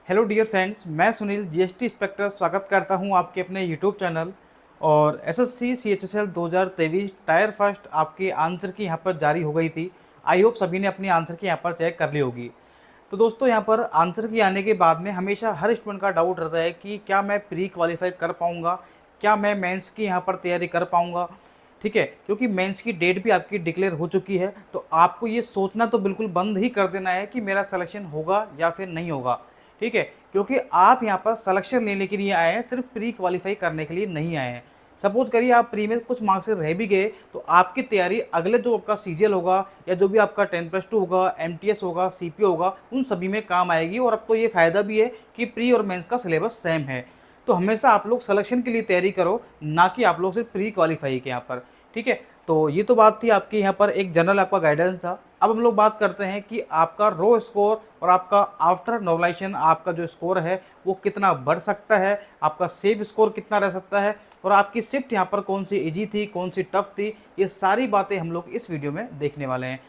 Hello dear friends, मैं Sunil GST inspector स्वागत करता हूं आपके अपने यूट्यूब चैनल। और एसएससी सीएचएसएल 2023 टायर फर्स्ट आपकी आंसर की यहां पर जारी हो गई थी। आई होप सभी ने अपनी आंसर की यहां पर चेक कर ली होगी। तो दोस्तों यहां पर आंसर की आने के बाद में हमेशा हर स्टूडेंट का डाउट रहता है कि क्या मैं प्री क्वालिफाई कर पाऊँगा, क्या मैं मेंस की यहाँ पर तैयारी कर पाऊँगा। ठीक है, क्योंकि मेंस की डेट भी आपकी डिक्लेयर हो चुकी है, तो आपको ये सोचना तो बिल्कुल बंद ही कर देना है कि मेरा सिलेक्शन होगा या फिर नहीं होगा। ठीक है, क्योंकि आप यहाँ पर सिलेक्शन लेने के लिए आए हैं, सिर्फ प्री क्वालिफाई करने के लिए नहीं आए हैं। सपोज करिए आप प्री में कुछ मार्क्स से रह भी गए, तो आपकी तैयारी अगले जो आपका सीजीएल होगा या जो भी आपका 10+2 होगा, एमटीएस होगा, सीपीओ होगा, उन सभी में काम आएगी। और अब तो ये फ़ायदा भी है कि प्री और मेंस का सिलेबस सेम है। तो हमेशा आप लोग सिलेक्शन के लिए तैयारी करो, ना कि आप लोग सिर्फ प्री क्वालिफाई के यहाँ पर। ठीक है, तो ये तो बात थी आपके यहाँ पर एक जनरल आपका गाइडेंस था। अब हम लोग बात करते हैं कि आपका रो स्कोर और आपका आफ्टर नॉर्मलाइजेशन आपका जो स्कोर है वो कितना बढ़ सकता है, आपका सेफ स्कोर कितना रह सकता है, और आपकी शिफ्ट यहाँ पर कौन सी इजी थी, कौन सी टफ थी, ये सारी बातें हम लोग इस वीडियो में देखने वाले हैं।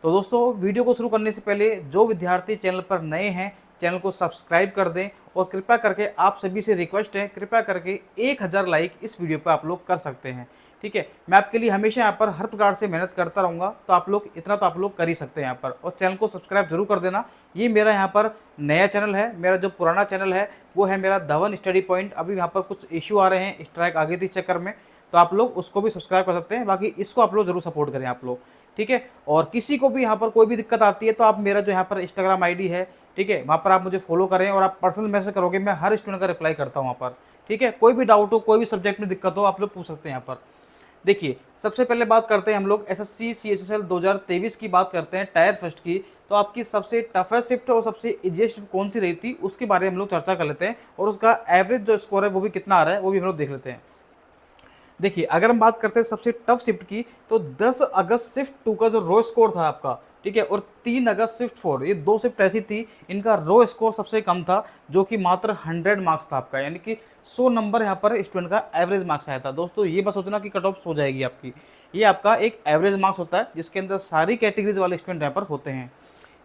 तो दोस्तों वीडियो को शुरू करने से पहले जो विद्यार्थी चैनल पर नए हैं, चैनल को सब्सक्राइब कर दें। और कृपया करके आप सभी से रिक्वेस्ट है, कृपया करके 1000 लाइक इस वीडियो पर आप लोग कर सकते हैं। ठीक है, मैं आपके लिए हमेशा यहाँ पर हर प्रकार से मेहनत करता रहूँगा, तो आप लोग इतना तो आप लोग कर ही सकते हैं यहाँ पर। और चैनल को सब्सक्राइब जरूर कर देना। ये मेरा यहाँ पर नया चैनल है, मेरा जो पुराना चैनल है वो है मेरा धवन स्टडी पॉइंट। अभी यहाँ पर कुछ इश्यू आ रहे हैं, स्ट्राइक आ गई थी इस चक्कर में, तो आप लोग उसको भी सब्सक्राइब कर सकते हैं। बाकी इसको आप लोग जरूर सपोर्ट करें आप लोग। ठीक है, और किसी को भी यहाँ पर कोई भी दिक्कत आती है तो आप मेरा जो यहाँ पर इंस्टाग्राम आईडी है, ठीक है, वहाँ पर आप मुझे फॉलो करें और आप पर्सनल मैसेज करोगे, मैं हर स्टूडेंट का रिप्लाई करता हूँ वहाँ पर। ठीक है, कोई भी डाउट हो, कोई भी सब्जेक्ट में दिक्कत हो, आप लोग पूछ सकते हैं यहाँ पर। देखिए, सबसे पहले बात करते हैं हम लोग एसएससी सीएचएसएल 2023 की बात करते हैं, टायर फर्स्ट की। तो आपकी सबसे टफेस्ट शिफ्ट और सबसे इजीएस्ट शिफ्ट कौन सी रही थी उसके बारे में हम लोग चर्चा कर लेते हैं, और उसका एवरेज जो स्कोर है वो भी कितना आ रहा है वो भी हम लोग देख लेते हैं। देखिए, अगर हम बात करते हैं सबसे टफ शिफ्ट की, तो 10 अगस्त शिफ्ट 2 का जो रो स्कोर था आपका, ठीक है, और 3 अगस्त शिफ्ट 4, ये दो शिफ्ट ऐसी थी, इनका रो स्कोर सबसे कम था, जो कि मात्र 100 मार्क्स था आपका, यानी कि 100 नंबर यहाँ पर स्टूडेंट का एवरेज मार्क्स आया था। दोस्तों ये बस सोचना कि कट ऑफ हो जाएगी आपकी, ये आपका एक एवरेज मार्क्स होता है जिसके अंदर सारी कैटेगरीज वाले स्टूडेंट यहाँ पर होते हैं।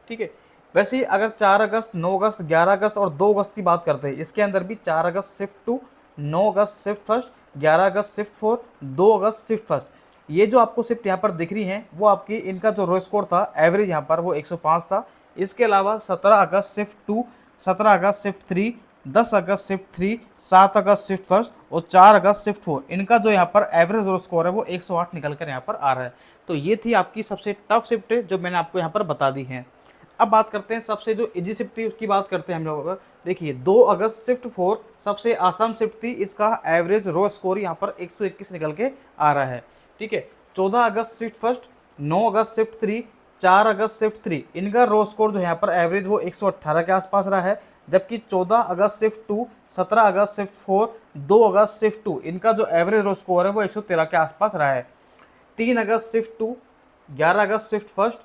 ठीक है, वैसे ही अगर 4 अगस्त, 9 अगस्त, 11 अगस्त और 2 अगस्त की बात करते हैं, इसके अंदर भी 4 अगस्त शिफ्ट 2, 9 अगस्त शिफ्ट फर्स्ट, 11 अगस्त शिफ्ट 4, 2 अगस्त शिफ्ट फर्स्ट, ये जो आपको शिफ्ट यहाँ पर दिख रही हैं वो आपकी, इनका जो रो स्कोर था एवरेज यहाँ पर वो 105 था। इसके अलावा 17 अगस्त शिफ्ट 2, 17 अगस्त शिफ्ट 3, 10 अगस्त शिफ्ट 3, 7 अगस्त शिफ्ट फर्स्ट और 4 अगस्त शिफ्ट 4, इनका जो यहाँ पर एवरेज रो स्कोर है वो 108 निकल कर यहाँ पर आ रहा है। तो ये थी आपकी सबसे टफ शिफ्ट जो मैंने आपको यहाँ पर बता दी है। अब बात करते हैं सबसे जो इजी शिफ्ट थी उसकी बात करते हैं हम लोग। अगर देखिए, 2 अगस्त शिफ्ट 4 सबसे आसान शिफ्ट थी, इसका एवरेज रो स्कोर यहाँ पर 121 निकल के आ रहा है। ठीक है, 14 अगस्त शिफ्ट फर्स्ट, 9 अगस्त शिफ्ट 3, 4 अगस्त शिफ्ट 3, इनका रो स्कोर जो यहाँ पर एवरेज वो 118 के आसपास रहा है। जबकि 14 अगस्त शिफ्ट 2, 17 अगस्त शिफ्ट 4, 2 अगस्त शिफ्ट 2, इनका जो एवरेज रो स्कोर है वो 113 के आसपास रहा है। 3 अगस्त शिफ्ट 2, 11 अगस्त शिफ्ट फर्स्ट,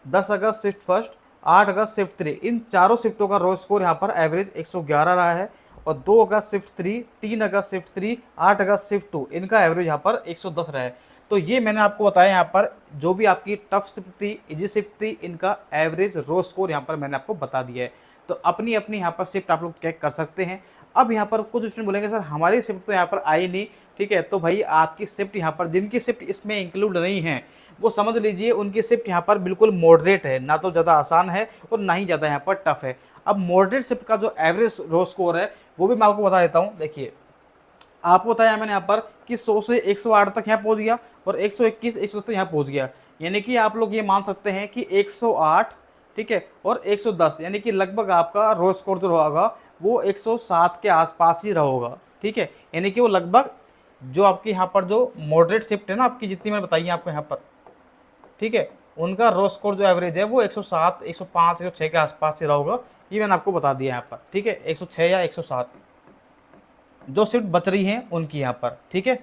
10 अगस्त शिफ्ट फर्स्ट, 8 अगस्त शिफ्ट 3, इन चारों शिफ्टों का रो स्कोर यहाँ पर एवरेज 111 रहा है। और 2 अगस्त शिफ्ट 3, 3 अगस्त शिफ्ट 3, 8 अगस्त शिफ्ट 2, इनका एवरेज यहाँ पर 110 रहा है। तो ये मैंने आपको बताया यहाँ पर जो भी आपकी टफ शिफ्ट थी, इजी शिफ्ट थी, इनका एवरेज रो स्कोर यहाँ पर मैंने आपको बता दिया है। तो अपनी अपनी यहाँ पर शिफ्ट आप लोग चेक कर सकते हैं। अब यहाँ पर कुछ स्टूडेंट बोलेंगे सर हमारी शिफ्ट तो यहाँ पर आई नहीं। ठीक है, तो भाई आपकी शिफ्ट यहाँ पर, जिनकी शिफ्ट इसमें इंक्लूड नहीं है वो समझ लीजिए उनकी शिफ्ट यहाँ पर बिल्कुल मॉडरेट है, ना तो ज़्यादा आसान है और ना ही ज़्यादा यहाँ पर टफ है। अब मॉडरेट शिफ्ट का जो एवरेज रो स्कोर है वो भी मैं आपको बता देता हूँ। देखिए, आपको बताया मैंने यहाँ पर कि 100 से 108 तक यहाँ पहुँच गया और 121, 110 यहाँ पहुँच गया, यानी कि आप लोग ये मान सकते हैं कि 108, ठीक है, और 110, यानी कि लगभग आपका रो स्कोर जो होगा वो 107 के आसपास ही रहेगा। ठीक है, यानी कि वो लगभग जो आपकी यहाँ पर जो मॉडरेट शिफ्ट है ना आपकी, जितनी मैंने बताई है आपको यहाँ पर, ठीक है, उनका रो स्कोर जो एवरेज है वो 107, 105, 106 के आसपास ही रहेगा। ये मैंने आपको बता दिया यहाँ पर। ठीक है, 106 या 107 जो शिफ्ट बच रही हैं उनकी यहाँ पर। ठीक है,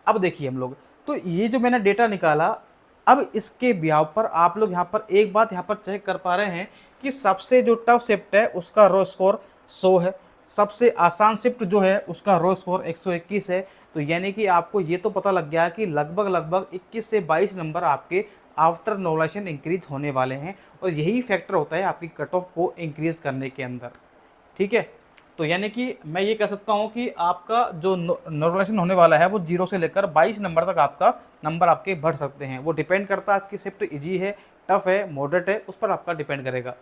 अब देखिए हम लोग, तो ये जो मैंने डेटा निकाला, अब इसके ब्याह पर आप लोग यहाँ पर एक बात यहाँ पर चेक कर पा रहे हैं कि सबसे जो टफ शिफ्ट है उसका रो स्कोर 100 है, सबसे आसान शिफ्ट जो है उसका रो स्कोर 121 है। तो यानी कि आपको ये तो पता लग गया कि लगभग लगभग 21 से 22 नंबर आपके आफ्टर नॉर्मलाइजेशन इंक्रीज होने वाले हैं, और यही फैक्टर होता है आपकी कट ऑफ को इंक्रीज करने के अंदर। ठीक है। तो यानी कि मैं ये कह सकता हूँ कि आपका जो नॉर्मलाइजेशन होने वाला है वो 0 से लेकर 22 नंबर तक आपका नंबर आपके बढ़ सकते हैं। वो डिपेंड करता है आपकी शिफ्ट ईजी है, टफ है, मॉडरेट है, उस पर आपका डिपेंड करेगा।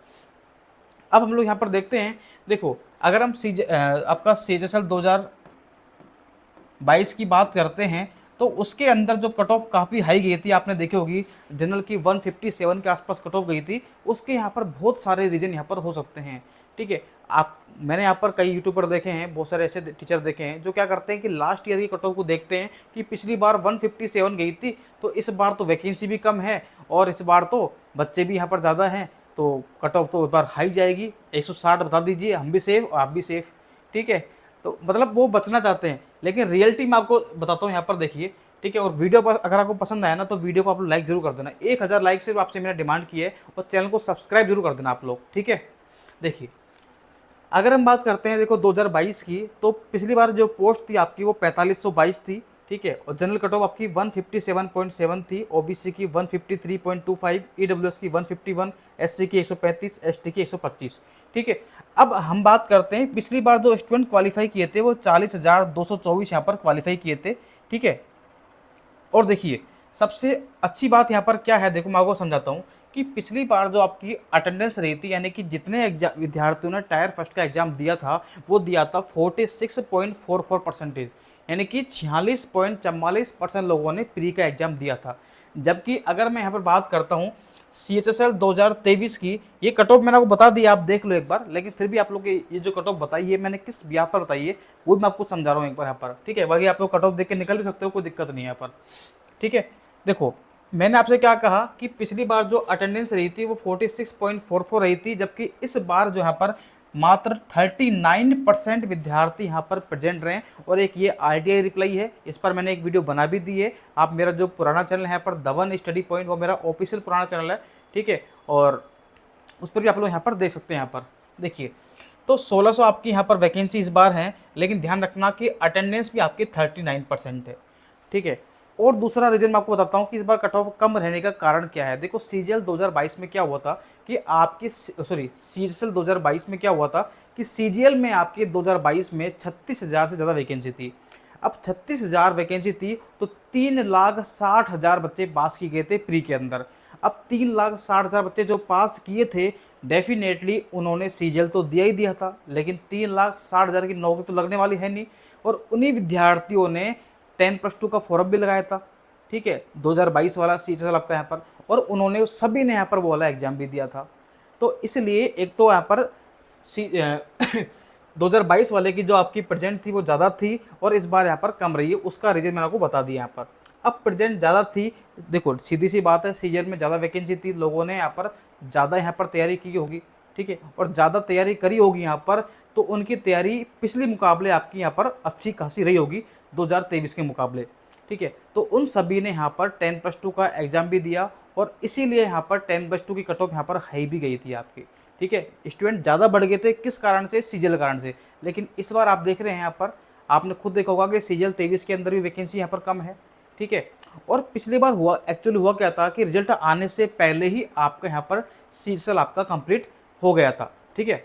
अब हम लोग यहाँ पर देखते हैं, देखो अगर हम आपका CHSL 2022 की बात करते हैं तो उसके अंदर जो कट ऑफ काफ़ी हाई गई थी, आपने देखी होगी जनरल की 157 के आसपास कट ऑफ गई थी। उसके यहाँ पर बहुत सारे रीजन यहाँ पर हो सकते हैं, ठीक है। आप मैंने यहाँ पर कई यूट्यूबर देखे हैं, बहुत सारे ऐसे टीचर देखे हैं जो क्या करते हैं कि लास्ट ईयर की कट ऑफ को देखते हैं कि पिछली बार 157 गई थी, तो इस बार तो वैकेंसी भी कम है और इस बार तो बच्चे भी यहाँ पर ज़्यादा हैं, तो कट ऑफ तो इस बार हाई जाएगी, 160 बता दीजिए, हम भी सेफ और आप भी सेफ, ठीक है। तो मतलब वो बचना चाहते हैं, लेकिन रियलिटी में आपको बताता हूँ यहाँ पर देखिए, ठीक है। और वीडियो पर अगर आपको पसंद आया ना तो वीडियो को आप लोग लाइक जरूर कर देना, 1000 लाइक सिर्फ आपसे मैंने डिमांड की है, और चैनल को सब्सक्राइब जरूर कर देना आप लोग, ठीक है। देखिए अगर हम बात करते हैं देखो 2022 की, तो पिछली बार जो पोस्ट थी आपकी वो 4522 थी, ठीक है। और जनरल कट ऑफ आपकी 157.7 थी, ओबीसी की 153.25, ईडब्ल्यूएस की 151, एससी की 135, एसटी की 125, ठीक है। अब हम बात करते हैं पिछली बार जो स्टूडेंट क्वालिफाई किए थे वो 40,224 यहाँ पर क्वालिफाई किए थे, ठीक है। और देखिए सबसे अच्छी बात यहाँ पर क्या है, देखो मैं आपको समझाता हूँ कि पिछली बार जो आपकी अटेंडेंस रही थी, यानी कि जितने विद्यार्थियों ने टायर फर्स्ट का एग्जाम दिया था वो दिया था 46.44%, यानी कि 46.44% लोगों ने प्री का एग्जाम दिया था। जबकि अगर मैं यहाँ पर बात करता हूँ CHSL 2023 की, ये कट ऑफ मैंने आपको बता दिया, आप देख लो एक बार, लेकिन फिर भी आप लोग ये जो कट ऑफ बताई है मैंने किस ब्याह पर बताई है वो भी मैं आपको समझा रहा हूँ एक बार यहाँ पर, ठीक है। बाकी आप लोग कट ऑफ देख के निकल भी सकते हो, कोई दिक्कत नहीं है यहाँ पर, ठीक है। देखो मैंने आपसे क्या कहा कि पिछली बार जो अटेंडेंस रही थी वो 46.44 रही थी, जबकि इस बार जो यहाँ पर मात्र 39% विद्यार्थी यहाँ पर प्रेजेंट रहे। और एक ये RTI रिप्लाई है, इस पर मैंने एक वीडियो बना भी दी है, आप मेरा जो पुराना चैनल है यहाँ पर दवन स्टडी पॉइंट, वो मेरा ऑफिशियल पुराना चैनल है, ठीक है। और उस पर भी आप लोग यहाँ पर देख सकते हैं। यहाँ पर देखिए तो 1600 आपकी यहाँ पर वैकेंसी इस बार है, लेकिन ध्यान रखना कि अटेंडेंस भी आपकी 39% है, ठीक है। और दूसरा रीजन मैं आपको बताता हूँ कि इस बार कट ऑफ कम रहने का कारण क्या है। देखो CGL 2022 में क्या हुआ था कि आपकी CHSL 2022 में क्या हुआ था कि CGL में आपके 2022 में 36,000 से ज़्यादा वैकेंसी थी। अब 36,000 वैकेंसी थी तो 3,60,000 बच्चे पास किए गए थे प्री के अंदर। अब 3,60,000 बच्चे जो पास किए थे, डेफिनेटली उन्होंने CGL तो दिया ही दिया था, लेकिन 3,60,000 की नौकरी तो लगने वाली है नहीं। और उन्हीं विद्यार्थियों ने 10+2 का फॉर्म भी लगाया था, ठीक है, 2022 वाला CHSL आपका यहाँ पर, और उन्होंने सभी ने यहाँ पर वो वाला एग्जाम भी दिया था। तो इसलिए एक तो यहाँ पर 2022 वाले की जो आपकी प्रेजेंट थी वो ज़्यादा थी और इस बार यहाँ पर कम रही है, उसका रीज़न मैंने आपको बता दिया यहाँ पर। अब प्रेजेंट ज़्यादा थी, देखो सीधी सी बात है, CGL में ज़्यादा वैकेंसी थी, लोगों ने यहाँ पर ज़्यादा यहाँ पर तैयारी की होगी, ठीक है, और ज़्यादा तैयारी करी होगी यहाँ पर, तो उनकी तैयारी पिछले मुकाबले आपकी यहाँ पर अच्छी खासी रही होगी 2023 के मुकाबले, ठीक है। तो उन सभी ने यहाँ पर 10+2 का एग्ज़ाम भी दिया और इसीलिए यहाँ पर 10+2 की कट ऑफ यहाँ पर हाई भी गई थी आपकी, ठीक है। स्टूडेंट ज़्यादा बढ़ गए थे, किस कारण से? CGL कारण से। लेकिन इस बार आप देख रहे हैं यहाँ पर, आपने खुद देखा होगा कि CGL 23 के अंदर भी वैकेंसी यहाँ पर कम है, ठीक है। और पिछली बार एक्चुअली हुआ क्या था कि रिजल्ट आने से पहले ही आपका यहाँ पर CGL आपका कंप्लीट हो गया था, ठीक है।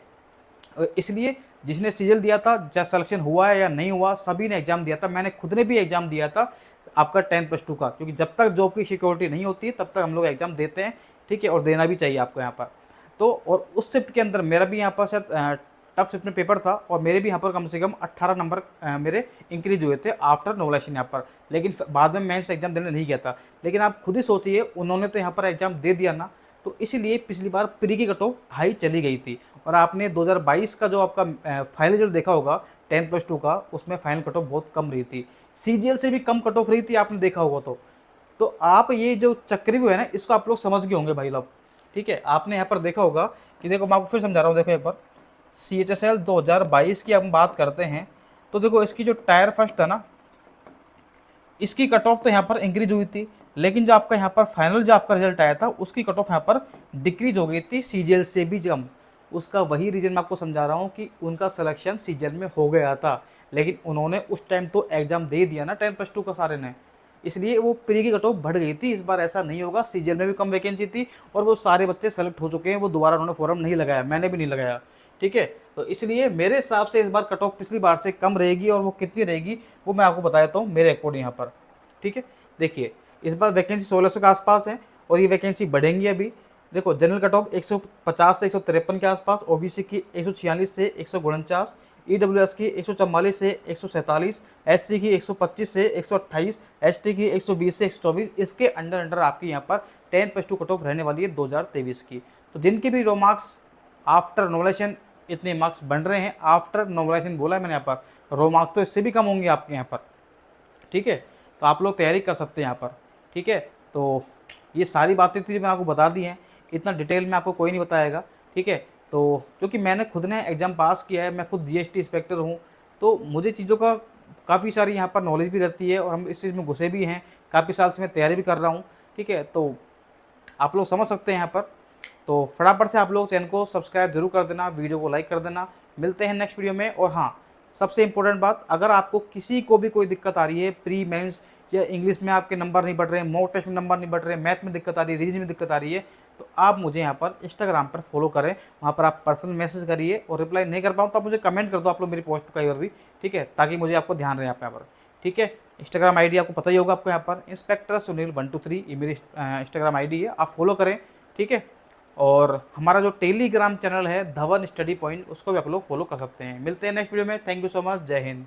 इसलिए जिसने CGL दिया था, चाहे सिलेक्शन हुआ है या नहीं हुआ, सभी ने एग्जाम दिया था। मैंने खुद ने भी एग्जाम दिया था आपका 10+2 का, क्योंकि जब तक जॉब की सिक्योरिटी नहीं होती तब तक हम लोग एग्जाम देते हैं, ठीक है, और देना भी चाहिए आपको यहाँ पर। तो और उस शिफ्ट के अंदर मेरा भी यहाँ पर सर टफ शिफ्ट में पेपर था और मेरे भी यहाँ पर कम से कम 18 नंबर मेरे इंक्रीज हुए थे आफ्टर नॉवलाइजेशन यहाँ पर। लेकिन बाद में मेंस एग्जाम देने नहीं गया था। लेकिन आप खुद ही सोचिए, उन्होंने तो यहाँ पर एग्जाम दे दिया ना, तो इसीलिए पिछली बार प्री की कट ऑफ हाई चली गई थी। और आपने 2022 का जो आपका फाइनल रिजल्ट देखा होगा 10+2 का, उसमें फाइनल कट ऑफ बहुत कम रही थी, CGL से भी कम कट ऑफ रही थी, आपने देखा होगा। तो आप ये जो चक्रव्यूह है ना, इसको आप लोग समझ गए होंगे भाई लोग, ठीक है। आपने यहाँ पर देखा होगा कि देखो मैं आपको फिर समझा रहा हूँ, देखो एक बार CHSL 2022 की हम बात करते हैं तो देखो इसकी जो टायर फर्स्ट था ना, इसकी कट ऑफ तो यहाँ पर इंक्रीज हुई थी, लेकिन जो आपका यहाँ पर फाइनल जो आपका रिजल्ट आया था उसकी कट ऑफ यहाँ पर डिक्रीज हो गई थी CGL से भी कम। उसका वही रीज़न मैं आपको समझा रहा हूँ कि उनका सिलेक्शन CGL में हो गया था, लेकिन उन्होंने उस टाइम तो एग्जाम दे दिया ना 10+2 का सारे ने, इसलिए वो प्री की कट ऑफ बढ़ गई थी। इस बार ऐसा नहीं होगा, CGL में भी कम वैकेंसी थी और वो सारे बच्चे सेलेक्ट हो चुके हैं, वो दोबारा उन्होंने फॉर्म नहीं लगाया, मैंने भी नहीं लगाया, ठीक है। तो इसलिए मेरे हिसाब से इस बार कट ऑफ पिछली बार से कम रहेगी, और वो कितनी रहेगी वो मैं आपको बता देता हूँ मेरे अकॉर्डिंग यहाँ पर। ठीक है, देखिए इस बार वैकेंसी 1600 के आसपास है, और ये वैकेंसी बढ़ेंगी अभी। देखो जनरल कट ऑफ 150 से 153 के आसपास, ओबीसी की 146 से 149, ईडब्ल्यूएस की 144 से 147, एससी की 125 से 128, एसटी की 120 से 124। इसके अंडर अंडर आपकी यहाँ पर 10+2 कट ऑफ रहने वाली है 2023 की। तो जिनके भी रो मार्क्स आफ्टर नॉमिनेशन इतने मार्क्स बन रहे हैं, आफ्टर नॉमिनेशन बोला है मैंने यहाँ पर, रो मार्क्स तो इससे भी कम होंगे आपके यहाँ पर। ठीक है, तो आप लोग तैयारी कर सकते हैं यहाँ पर। ठीक है, तो ये सारी बातें थी जो मैंने आपको बता दी हैं, इतना डिटेल में आपको कोई नहीं बताएगा। ठीक है, तो क्योंकि मैंने खुद ने एग्ज़ाम पास किया है, मैं खुद जीएसटी इंस्पेक्टर हूँ, तो मुझे चीज़ों का काफ़ी सारी यहाँ पर नॉलेज भी रहती है, और हम इस चीज़ में घुसे भी हैं, काफ़ी साल से मैं तैयारी भी कर रहा हूँ। ठीक है, तो आप लोग समझ सकते हैं यहाँ पर। तो फटाफट से आप लोग चैनल को सब्सक्राइब जरूर कर देना, वीडियो को लाइक कर देना। मिलते हैं नेक्स्ट वीडियो में। और हाँ, सबसे इंपॉर्टेंट बात, अगर आपको किसी को भी कोई दिक्कत आ रही है प्री मेंस, या इंग्लिश में आपके नंबर नहीं बढ़ रहे हैं, मॉक टेस्ट में नंबर नहीं बढ़ रहे हैं, मैथ में दिक्कत आ रही है, रीजनिंग में दिक्कत आ रही है, तो आप मुझे यहाँ पर इंस्टाग्राम पर फॉलो करें। वहाँ पर आप पर्सनल मैसेज करिए, और रिप्लाई नहीं कर पाऊँ तो आप मुझे कमेंट कर दो आप लोग मेरी पोस्ट कई बार भी। ठीक है, ताकि मुझे आपको ध्यान रहे आप यहाँ पर। ठीक है, इंस्टाग्राम आईडी आपको पता ही होगा, आपको यहाँ पर इंस्पेक्टर सुनील 123 ये मेरी इंस्टाग्राम आईडी है, आप फॉलो करें। ठीक है, और हमारा जो टेलीग्राम चैनल है धवन स्टडी पॉइंट, उसको भी आप लोग फॉलो कर सकते हैं। मिलते हैं नेक्स्ट वीडियो में। थैंक यू सो मच, जय हिंद।